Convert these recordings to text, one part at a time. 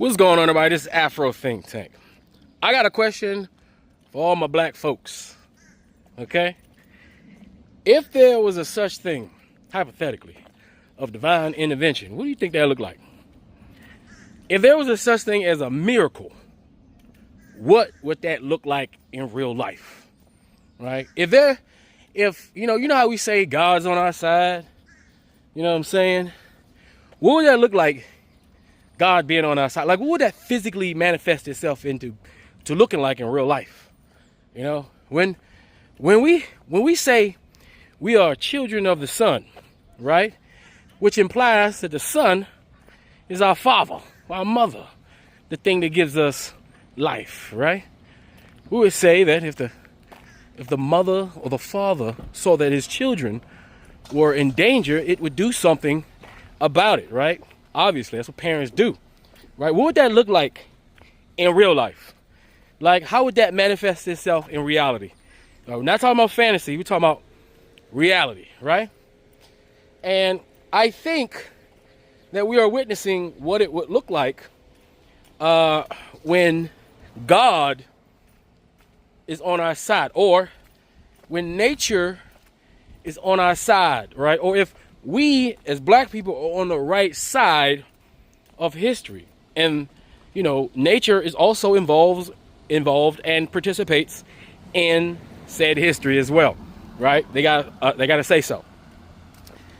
What's going on, everybody? This is Afro Think Tank. I got a question for all my black folks, okay? If there was a such thing, hypothetically, of divine intervention, what do you think that would look like? If there was a such thing as a miracle, what would that look like in real life, right? If you know how we say God's on our side, you know what I'm saying? What would that look like, God being on our side? Like, what would that physically manifest itself into looking like in real life? You know, when we say we are children of the sun, right? Which implies that the sun is our father, our mother, the thing that gives us life, right? We would say that if the mother or the father saw that his children were in danger, it would do something about it, right? Obviously, that's what parents do, right? What would that look like in real life? Like, how would that manifest itself in reality? We're not talking about fantasy, we're talking about reality, right? And I think that we are witnessing what it would look like when God is on our side, or when nature is on our side, right? Or if we as black people are on the right side of history, and you know, nature is also involved and participates in said history as well, right? They gotta say so,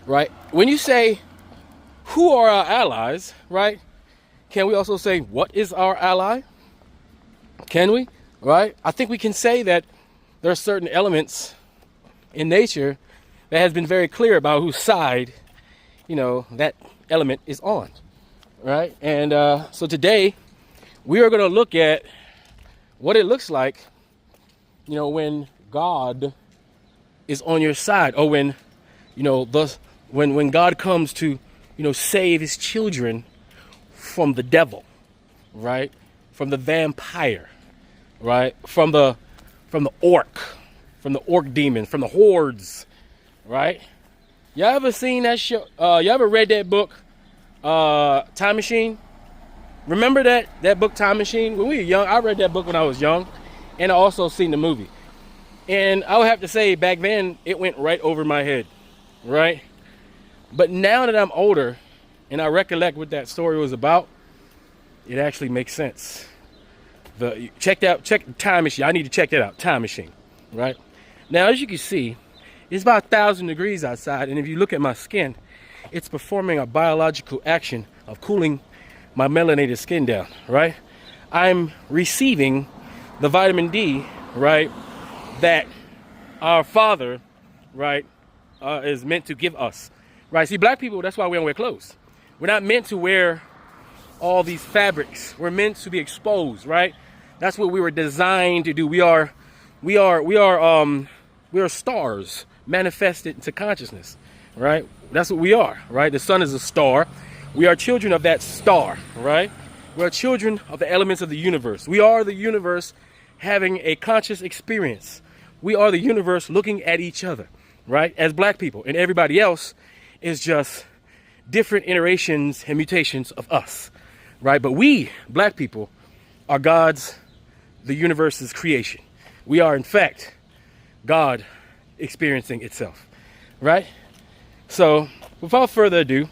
right? When you say who are our allies, right? Can we also say what is our ally? Can we? Right? I think we can say that there are certain elements in nature that has been very clear about whose side, you know, that element is on, right? And so today we are going to look at what it looks like, you know, when God is on your side, or when, you know, when God comes to, you know, save his children from the devil, right? From the vampire, right? From the orc demon, from the hordes, right? Y'all ever seen that show? Y'all ever read that book, Time Machine? Remember that book, Time Machine? When we were young, I read that book when I was young, and I also seen the movie. And I would have to say, back then, it went right over my head, right? But now that I'm older, and I recollect what that story was about, it actually makes sense. Check Time Machine. I need to check that out, Time Machine, right? Now, as you can see, it's about 1,000 degrees outside, and if you look at my skin, it's performing a biological action of cooling my melanated skin down, right? I'm receiving the vitamin D, right, that our Father, right, is meant to give us, right? See, black people, that's why we don't wear clothes. We're not meant to wear all these fabrics. We're meant to be exposed, right? That's what we were designed to do. We are stars manifested into consciousness, right? That's what we are, right? The sun is a star. We are children of that star, right? We are children of the elements of the universe. We are the universe having a conscious experience. We are the universe looking at each other, right? As black people, and everybody else is just different iterations and mutations of us, right? But we, black people, are God's, the universe's creation. We are, in fact, God experiencing itself, right? So, without further ado, you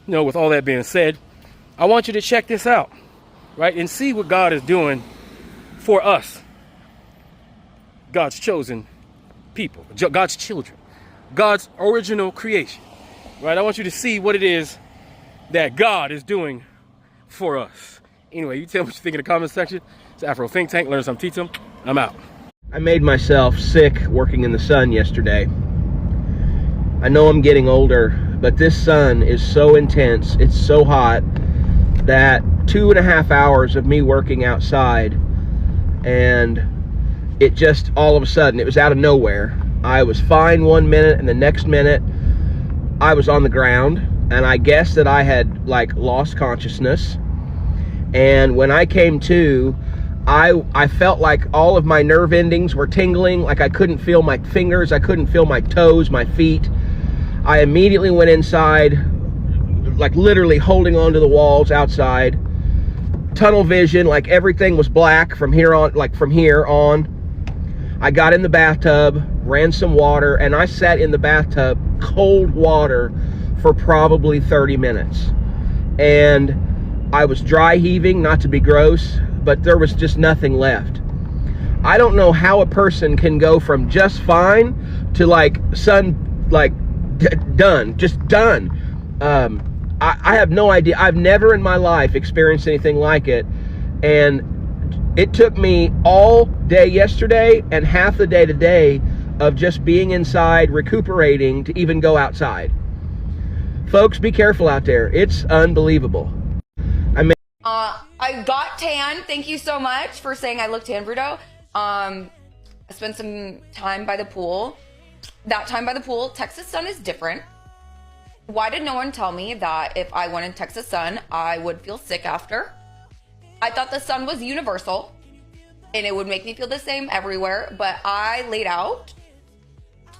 know, with all that being said, I want you to check this out, right? And see what God is doing for us, God's chosen people, God's children, God's original creation, right? I want you to see what it is that God is doing for us. Anyway, you tell me what you think in the comment section. It's Afro Think Tank. Learn something, teach them. I'm out. I made myself sick working in the sun yesterday. I know I'm getting older, but this sun is so intense, it's so hot, that 2.5 hours of me working outside, and it just, all of a sudden, it was out of nowhere. I was fine 1 minute, and the next minute, I was on the ground, and I guessed that I had, like, lost consciousness. And when I came to, I felt like all of my nerve endings were tingling, like I couldn't feel my fingers, I couldn't feel my toes, my feet. I immediately went inside, like literally holding onto the walls outside, tunnel vision, like everything was black from here on, like from here on. I got in the bathtub, ran some water, and I sat in the bathtub, cold water, for probably 30 minutes. And I was dry heaving, not to be gross, but there was just nothing left. I don't know how a person can go from just fine to like done, just done. I have no idea. I've never in my life experienced anything like it. And it took me all day yesterday and half the day today of just being inside, recuperating, to even go outside. Folks, be careful out there. It's unbelievable. I got tan. Thank you so much for saying I look tan, Bruto. I spent some time by the pool. That time by the pool, Texas sun is different. Why did no one tell me that if I went in Texas sun, I would feel sick after? I thought the sun was universal and it would make me feel the same everywhere, but I laid out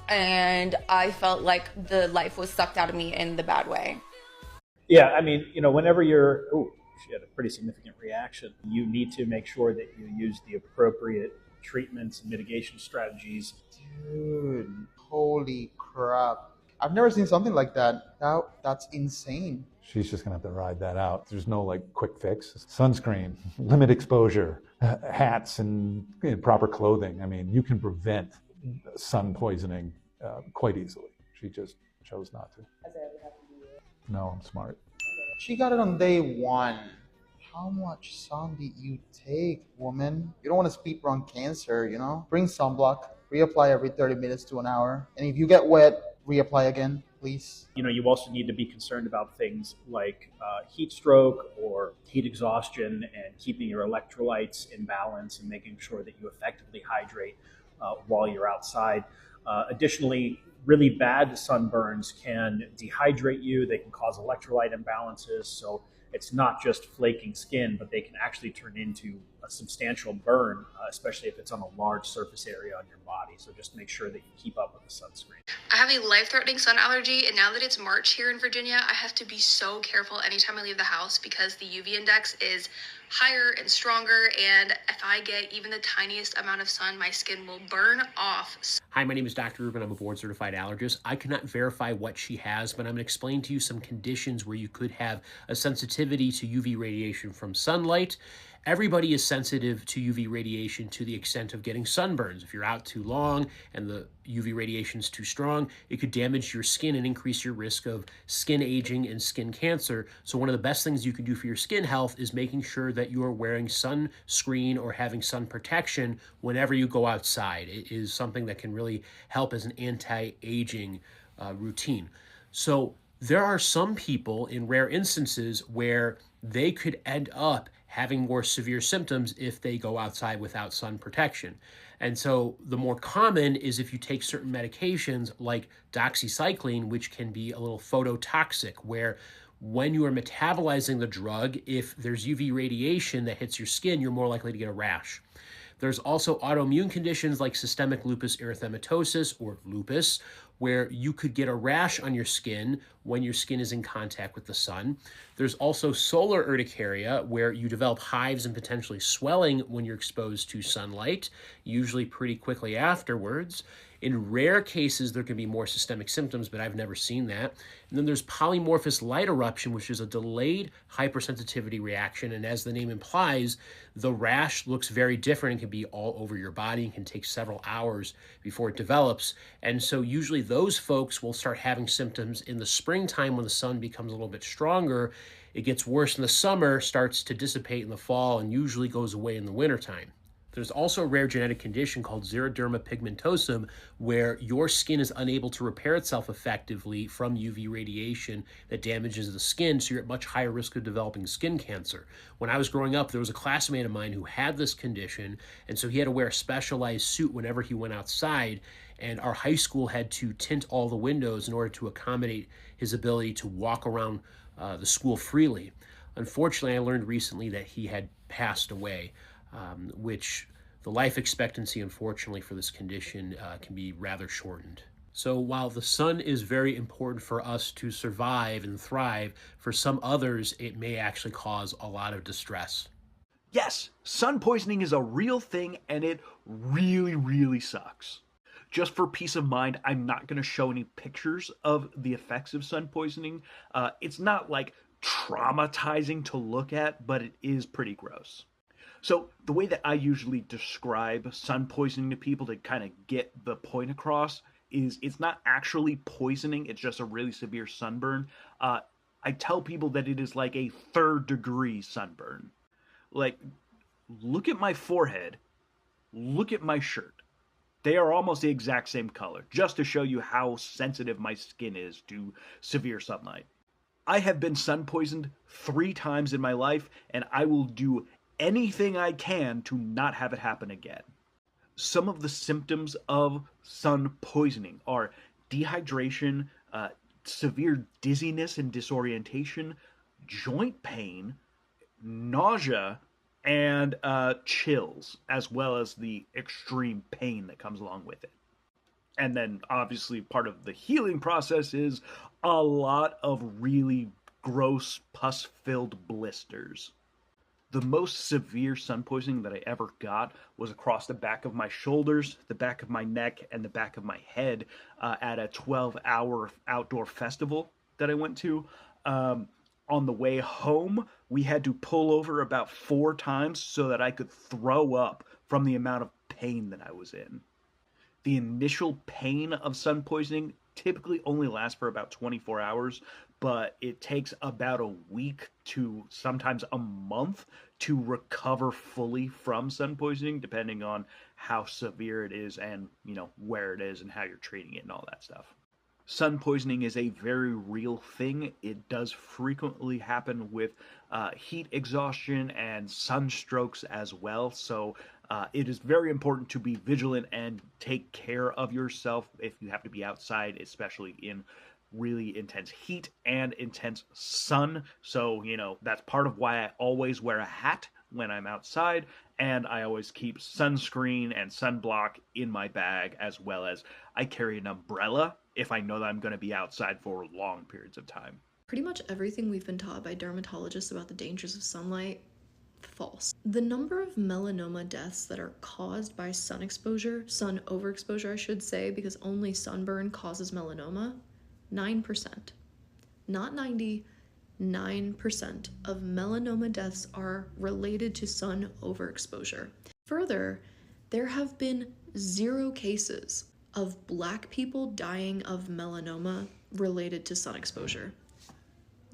and I felt like the life was sucked out of me in the bad way. Yeah, I mean, whenever she had a pretty significant reaction, you need to make sure that you use the appropriate treatments and mitigation strategies. Dude, holy crap. I've never seen something like that. That's insane. She's just gonna have to ride that out. There's no like quick fix. Sunscreen, limit exposure, hats, and proper clothing. I mean, you can prevent sun poisoning quite easily. She just chose not to. Has it ever happened to you? No, I'm smart. She got it on day 1. How much sun did you take, woman? You don't want to speed run cancer, Bring sunblock, reapply every 30 minutes to an hour. And if you get wet, reapply again, please. You also need to be concerned about things like heat stroke or heat exhaustion, and keeping your electrolytes in balance and making sure that you effectively hydrate while you're outside. Additionally, really bad sunburns can dehydrate you. They can cause electrolyte imbalances. So it's not just flaking skin, but they can actually turn into a substantial burn, especially if it's on a large surface area on your body. So just make sure that you keep up with the sunscreen. I have a life-threatening sun allergy, and now that it's March here in Virginia, I have to be so careful anytime I leave the house because the UV index is higher and stronger, and if I get even the tiniest amount of sun, my skin will burn off. Hi, my name is Dr. Ruben. I'm a board-certified allergist. I cannot verify what she has, but I'm going to explain to you some conditions where you could have a sensitivity to UV radiation from sunlight. Everybody is sensitive to UV radiation to the extent of getting sunburns. If you're out too long and the UV radiation is too strong, it could damage your skin and increase your risk of skin aging and skin cancer. So one of the best things you can do for your skin health is making sure that you are wearing sunscreen or having sun protection whenever you go outside. It is something that can really help as an anti-aging routine. So there are some people in rare instances where they could end up having more severe symptoms if they go outside without sun protection. And so the more common is if you take certain medications like doxycycline, which can be a little phototoxic, where when you are metabolizing the drug, if there's UV radiation that hits your skin, you're more likely to get a rash. There's also autoimmune conditions like systemic lupus erythematosus, or lupus, where you could get a rash on your skin when your skin is in contact with the sun. There's also solar urticaria, where you develop hives and potentially swelling when you're exposed to sunlight, usually pretty quickly afterwards. In rare cases, there can be more systemic symptoms, but I've never seen that. And then there's polymorphous light eruption, which is a delayed hypersensitivity reaction. And as the name implies, the rash looks very different and can be all over your body and can take several hours before it develops. And so usually those folks will start having symptoms in the springtime when the sun becomes a little bit stronger. It gets worse in the summer, starts to dissipate in the fall, and usually goes away in the wintertime. There's also a rare genetic condition called xeroderma pigmentosum, where your skin is unable to repair itself effectively from UV radiation that damages the skin, so you're at much higher risk of developing skin cancer. When I was growing up, there was a classmate of mine who had this condition, and so he had to wear a specialized suit whenever he went outside, and our high school had to tint all the windows in order to accommodate his ability to walk around the school freely. Unfortunately, I learned recently that he had passed away. Which the life expectancy, unfortunately, for this condition can be rather shortened. So while the sun is very important for us to survive and thrive, for some others, it may actually cause a lot of distress. Yes, sun poisoning is a real thing and it really, really sucks. Just for peace of mind, I'm not going to show any pictures of the effects of sun poisoning. It's not like traumatizing to look at, but it is pretty gross. So, the way that I usually describe sun poisoning to people to kind of get the point across is it's not actually poisoning, it's just a really severe sunburn. I tell people that it is like a third degree sunburn. Like, look at my forehead, look at my shirt. They are almost the exact same color, just to show you how sensitive my skin is to severe sunlight. I have been sun poisoned 3 times in my life, and I will do anything I can to not have it happen again. Some of the symptoms of sun poisoning are dehydration, severe dizziness and disorientation, joint pain, nausea, and chills, as well as the extreme pain that comes along with it. And then, obviously, part of the healing process is a lot of really gross, pus filled blisters. The most severe sun poisoning that I ever got was across the back of my shoulders, the back of my neck, and the back of my head at a 12-hour outdoor festival that I went to. On the way home, we had to pull over about 4 times so that I could throw up from the amount of pain that I was in. The initial pain of sun poisoning typically only lasts for about 24 hours, but it takes about a week to sometimes a month to recover fully from sun poisoning, depending on how severe it is and, where it is and how you're treating it and all that stuff. Sun poisoning is a very real thing. It does frequently happen with heat exhaustion and sunstrokes as well. So it is very important to be vigilant and take care of yourself if you have to be outside, especially in really intense heat and intense sun. So, that's part of why I always wear a hat when I'm outside, and I always keep sunscreen and sunblock in my bag, as well as I carry an umbrella if I know that I'm going to be outside for long periods of time. Pretty much everything we've been taught by dermatologists about the dangers of sunlight, false. The number of melanoma deaths that are caused by sun overexposure, I should say, because only sunburn causes melanoma, 9%. Not 90, 9% of melanoma deaths are related to sun overexposure. Further, there have been 0 cases of Black people dying of melanoma related to sun exposure.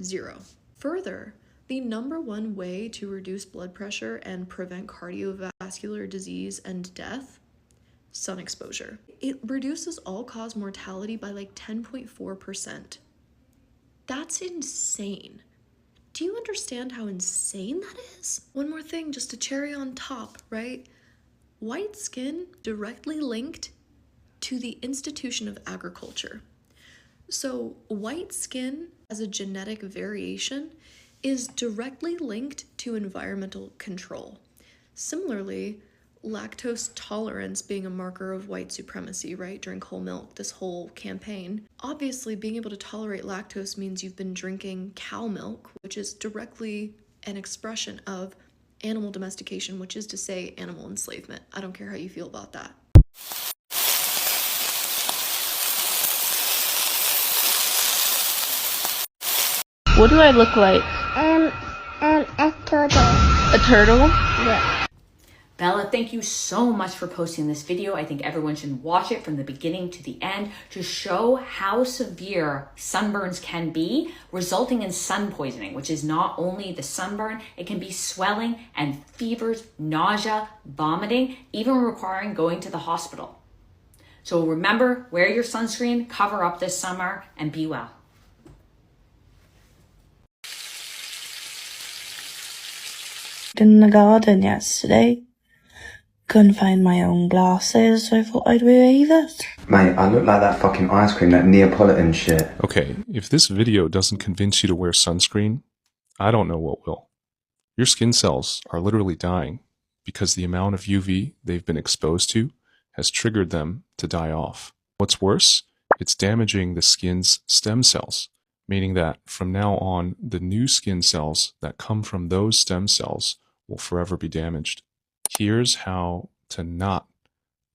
0. Further, the #1 way to reduce blood pressure and prevent cardiovascular disease and death, sun exposure. It reduces all-cause mortality by like 10.4%. That's insane. Do you understand how insane that is? One more thing, just a cherry on top, right? White skin directly linked to the institution of agriculture. So white skin as a genetic variation is directly linked to environmental control. Similarly, lactose tolerance being a marker of white supremacy, right? Drink whole milk, this whole campaign. Obviously, being able to tolerate lactose means you've been drinking cow milk, which is directly an expression of animal domestication, which is to say animal enslavement. I don't care how you feel about that. What do I look like? A turtle. A turtle? Yeah. Bella, thank you so much for posting this video. I think everyone should watch it from the beginning to the end to show how severe sunburns can be, resulting in sun poisoning, which is not only the sunburn, it can be swelling and fevers, nausea, vomiting, even requiring going to the hospital. So remember, wear your sunscreen, cover up this summer, and be well. In the garden yesterday. Couldn't find my own glasses, so I thought I'd wear this. Mate, I look like that fucking ice cream, that Neapolitan shit. Okay, if this video doesn't convince you to wear sunscreen, I don't know what will. Your skin cells are literally dying because the amount of UV they've been exposed to has triggered them to die off. What's worse, it's damaging the skin's stem cells, meaning that from now on, the new skin cells that come from those stem cells will forever be damaged. Here's how to not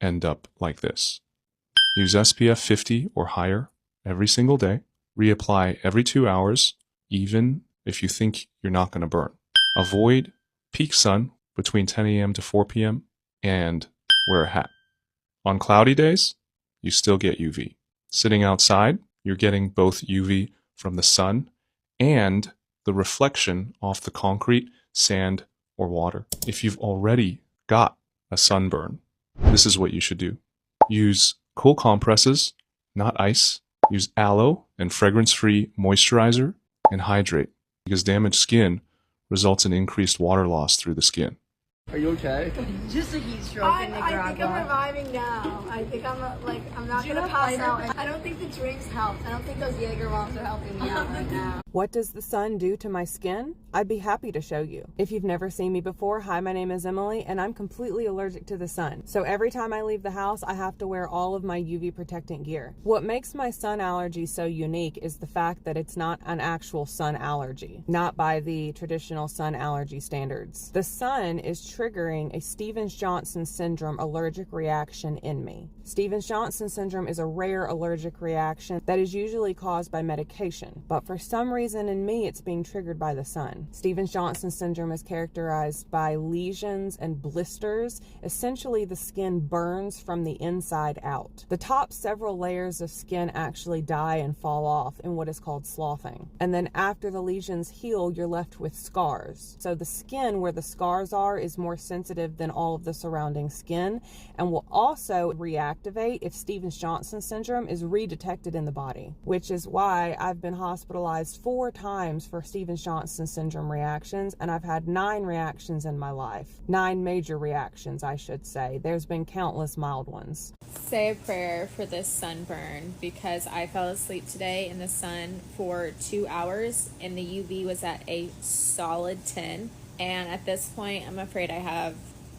end up like this. Use SPF 50 or higher every single day. Reapply every 2 hours, even if you think you're not going to burn. Avoid peak sun between 10 a.m. to 4 p.m. and wear a hat. On cloudy days, you still get UV. Sitting outside, you're getting both UV from the sun and the reflection off the concrete, sand, or water. If you've already got a sunburn, this is what you should do. Use cool compresses, not ice. Use aloe and fragrance-free moisturizer and hydrate, because damaged skin results in increased water loss through the skin. Are you okay? Just a heat stroke in Nicaragua. I think I'm reviving now. I think I'm not gonna pass out. I don't think the drinks helped. I don't think those Jaeger bombs are helping me out right now. What does the sun do to my skin? I'd be happy to show you. If you've never seen me before, hi, my name is Emily, and I'm completely allergic to the sun. So every time I leave the house, I have to wear all of my UV protectant gear. What makes my sun allergy so unique is the fact that it's not an actual sun allergy, not by the traditional sun allergy standards. The sun is triggering a Stevens-Johnson syndrome allergic reaction in me. Stevens-Johnson syndrome is a rare allergic reaction that is usually caused by medication, but for some reason in me it's being triggered by the sun. Stevens-Johnson syndrome is characterized by lesions and blisters. Essentially, the skin burns from the inside out. The top several layers of skin actually die and fall off in what is called sloughing. And then after the lesions heal, you're left with scars. So the skin where the scars are is more sensitive than all of the surrounding skin and will also reactivate if Stevens-Johnson syndrome is redetected in the body, which is why I've been hospitalized 4 times for Stevens-Johnson syndrome reactions, and I've had 9 reactions in my life. 9 major reactions, I should say. There's been countless mild ones. Say a prayer for this sunburn, because I fell asleep today in the sun for 2 hours and the UV was at a solid 10. And at this point, I'm afraid I have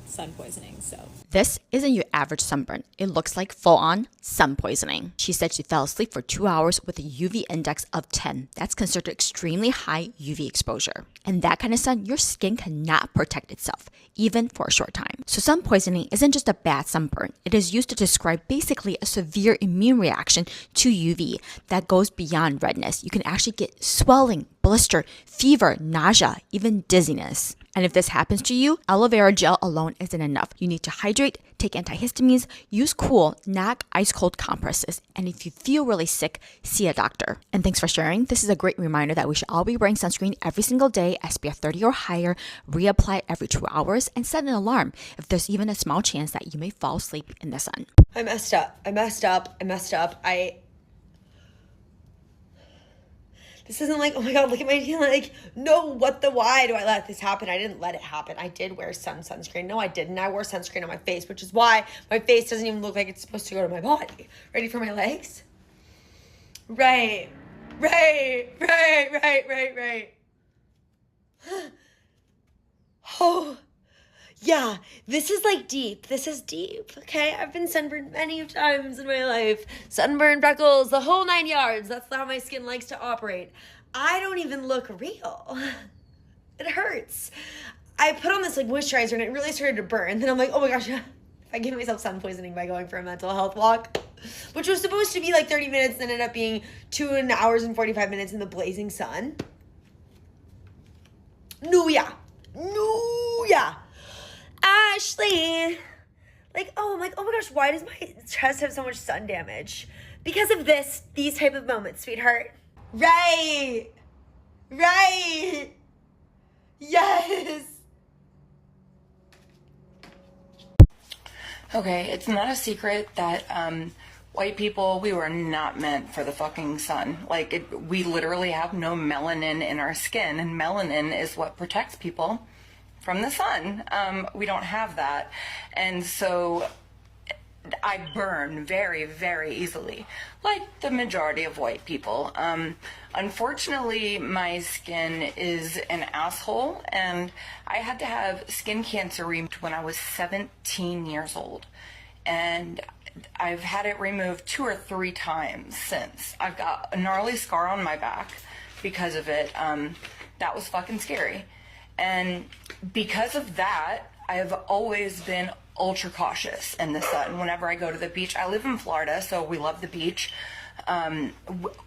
sun poisoning, so. This isn't your average sunburn. It looks like full-on sun poisoning. She said she fell asleep for 2 hours with a UV index of 10. That's considered extremely high UV exposure. And that kind of sun, your skin cannot protect itself, even for a short time. So sun poisoning isn't just a bad sunburn. It is used to describe basically a severe immune reaction to UV that goes beyond redness. You can actually get swelling, blister, fever, nausea, even dizziness. And if this happens to you, aloe vera gel alone isn't enough. You need to hydrate, take antihistamines, use cool, not ice cold compresses. And if you feel really sick, see a doctor. And thanks for sharing. This is a great reminder that we should all be wearing sunscreen every single day, SPF 30 or higher, reapply every 2 hours, and set an alarm if there's even a small chance that you may fall asleep in the sun. I messed up. This isn't like, oh my God, look at my skin. Like, no, why do I let this happen? I didn't let it happen. I did wear sunscreen. No, I didn't. I wore sunscreen on my face, which is why my face doesn't even look like it's supposed to go to my body. Ready for my legs? Right. Oh, yeah, this is like deep. This is deep, okay? I've been sunburned many times in my life. Sunburn, freckles, the whole 9 yards. That's how my skin likes to operate. I don't even look real. It hurts. I put on this like moisturizer and it really started to burn. And then I'm like, oh my gosh, if I gave myself sun poisoning by going for a mental health walk, which was supposed to be like 30 minutes and ended up being 2 hours and 45 minutes in the blazing sun. No, yeah. Ashley, like, oh, I'm like, oh my gosh, why does my chest have so much sun damage? Because of these type of moments, sweetheart. Right. Yes. Okay, it's not a secret that white people, we were not meant for the fucking sun. Like, we literally have no melanin in our skin, and melanin is what protects people from the sun. We don't have that. And so I burn very, very easily, like the majority of white people. Unfortunately, my skin is an asshole, and I had to have skin cancer removed when I was 17 years old. And I've had it removed 2 or 3 times since. I've got a gnarly scar on my back because of it. That was fucking scary. And because of that, I've always been ultra cautious in the sun whenever I go to the beach. I live in Florida, so we love the beach.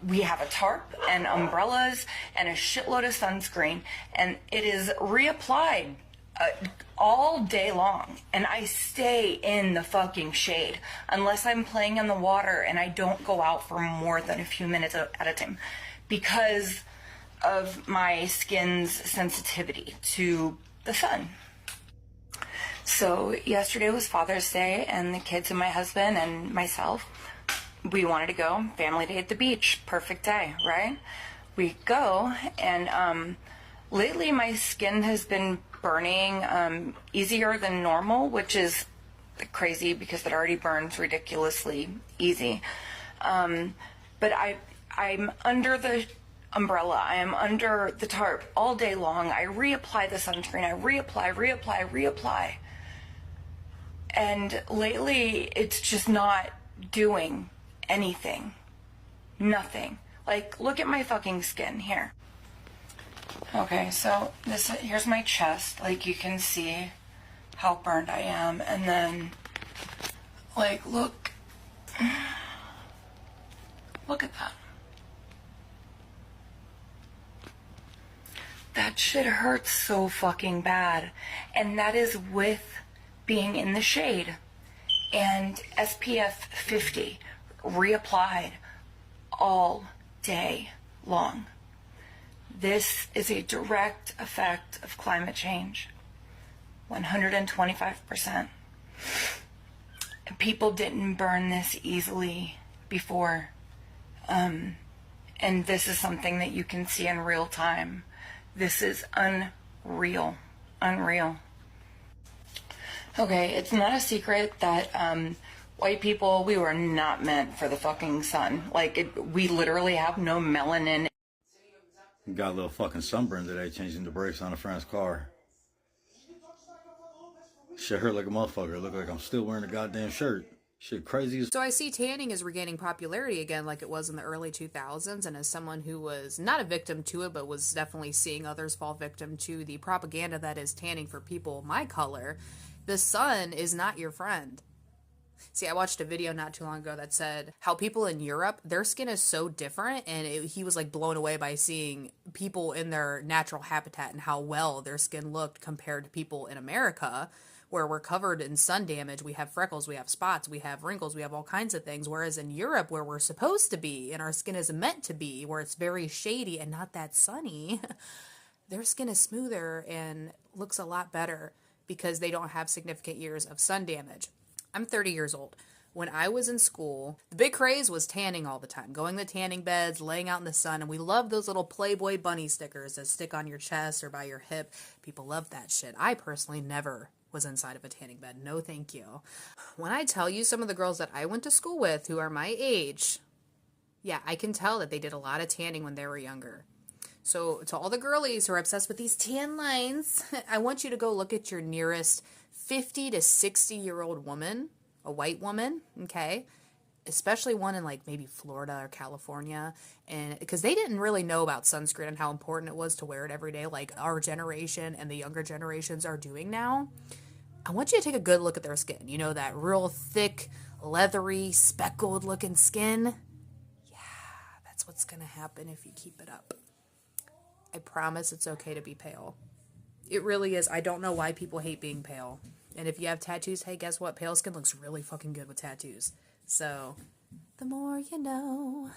We have a tarp and umbrellas and a shitload of sunscreen, and it is reapplied all day long, and I stay in the fucking shade unless I'm playing in the water, and I don't go out for more than a few minutes at a time because of my skin's sensitivity to the sun. So yesterday was Father's Day, and the kids and my husband and myself, we wanted to go family day at the beach. Perfect day, right? We go, and lately my skin has been burning easier than normal, which is crazy because it already burns ridiculously easy. But I'm under the umbrella. I am under the tarp all day long. I reapply the sunscreen. I reapply. And lately, it's just not doing anything. Nothing. Like, look at my fucking skin here. Okay, so here's my chest. Like, you can see how burned I am. And then, like, look at that. That shit hurts so fucking bad. And that is with being in the shade. And SPF 50 reapplied all day long. This is a direct effect of climate change. 125%. People didn't burn this easily before. And this is something that you can see in real time. This is unreal. Unreal. Okay, it's not a secret that white people, we were not meant for the fucking sun. Like, we literally have no melanin. Got a little fucking sunburn today, changing the brakes on a friend's car. Shit hurt like a motherfucker. Look like I'm still wearing a goddamn shirt. Shit crazy as... So I see tanning is regaining popularity again like it was in the early 2000s, and as someone who was not a victim to it, but was definitely seeing others fall victim to the propaganda that is tanning for people my color, the sun is not your friend. See, I watched a video not too long ago that said how people in Europe, their skin is so different, and he was like blown away by seeing people in their natural habitat and how well their skin looked compared to people in America, where we're covered in sun damage. We have freckles, we have spots, we have wrinkles, we have all kinds of things. Whereas in Europe, where we're supposed to be and our skin is meant to be, where it's very shady and not that sunny, their skin is smoother and looks a lot better because they don't have significant years of sun damage. I'm 30 years old. When I was in school, the big craze was tanning all the time, going to tanning beds, laying out in the sun, and we loved those little Playboy bunny stickers that stick on your chest or by your hip. People love that shit. I personally never was inside of a tanning bed. No thank you. When I tell you some of the girls that I went to school with who are my age, yeah, I can tell that they did a lot of tanning when they were younger. So to all the girlies who are obsessed with these tan lines, I want you to go look at your nearest 50 to 60-year-old woman, a white woman, okay? Especially one in like maybe Florida or California, and because they didn't really know about sunscreen and how important it was to wear it every day like our generation and the younger generations are doing now. I want you to take a good look at their skin. You know, that real thick, leathery, speckled looking skin? Yeah, that's what's gonna happen if you keep it up. I promise it's okay to be pale. It really is. I don't know why people hate being pale. And if you have tattoos, hey, guess what? Pale skin looks really fucking good with tattoos. So, the more you know.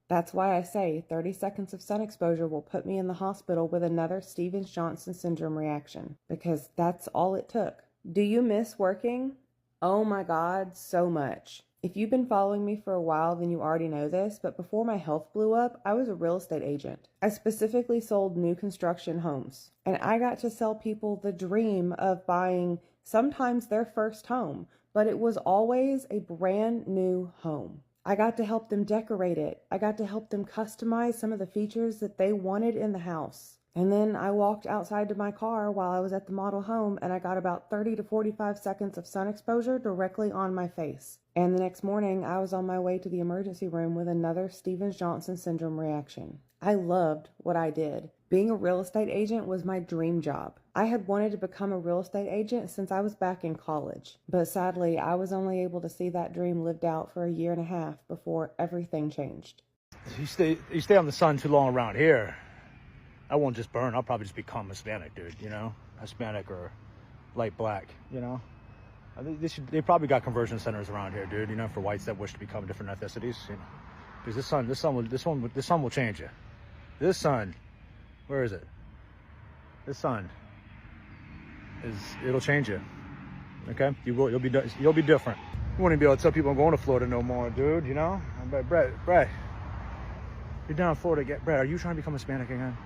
That's why I say 30 seconds of sun exposure will put me in the hospital with another Stevens-Johnson syndrome reaction. Because that's all it took. Do you miss working? Oh my God, so much. If you've been following me for a while, then you already know this, but before my health blew up, I was a real estate agent. I specifically sold new construction homes, and I got to sell people the dream of buying sometimes their first home, but it was always a brand new home. I got to help them decorate it. I got to help them customize some of the features that they wanted in the house. And then I walked outside to my car while I was at the model home, and I got about 30 to 45 seconds of sun exposure directly on my face. And the next morning, I was on my way to the emergency room with another Stevens-Johnson syndrome reaction. I loved what I did. Being a real estate agent was my dream job. I had wanted to become a real estate agent since I was back in college, but sadly, I was only able to see that dream lived out for a year and a half before everything changed. You stay on the sun too long around here, I won't just burn. I'll probably just become Hispanic, dude, you know? Hispanic or light black, you know? I think they probably got conversion centers around here, dude, you know, for whites that wish to become different ethnicities, you know? Because this sun will change you. This sun, where is it? This sun it'll change you. Okay? You'll be different. You won't even be able to tell people I'm going to Florida no more, dude, you know? But Brett, you're down in Florida. Brett, are you trying to become Hispanic again?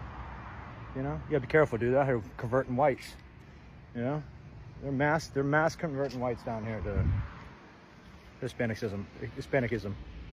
You know? You gotta be careful, dude. Out here converting whites. You know? They're mass converting whites down here to Hispanicism.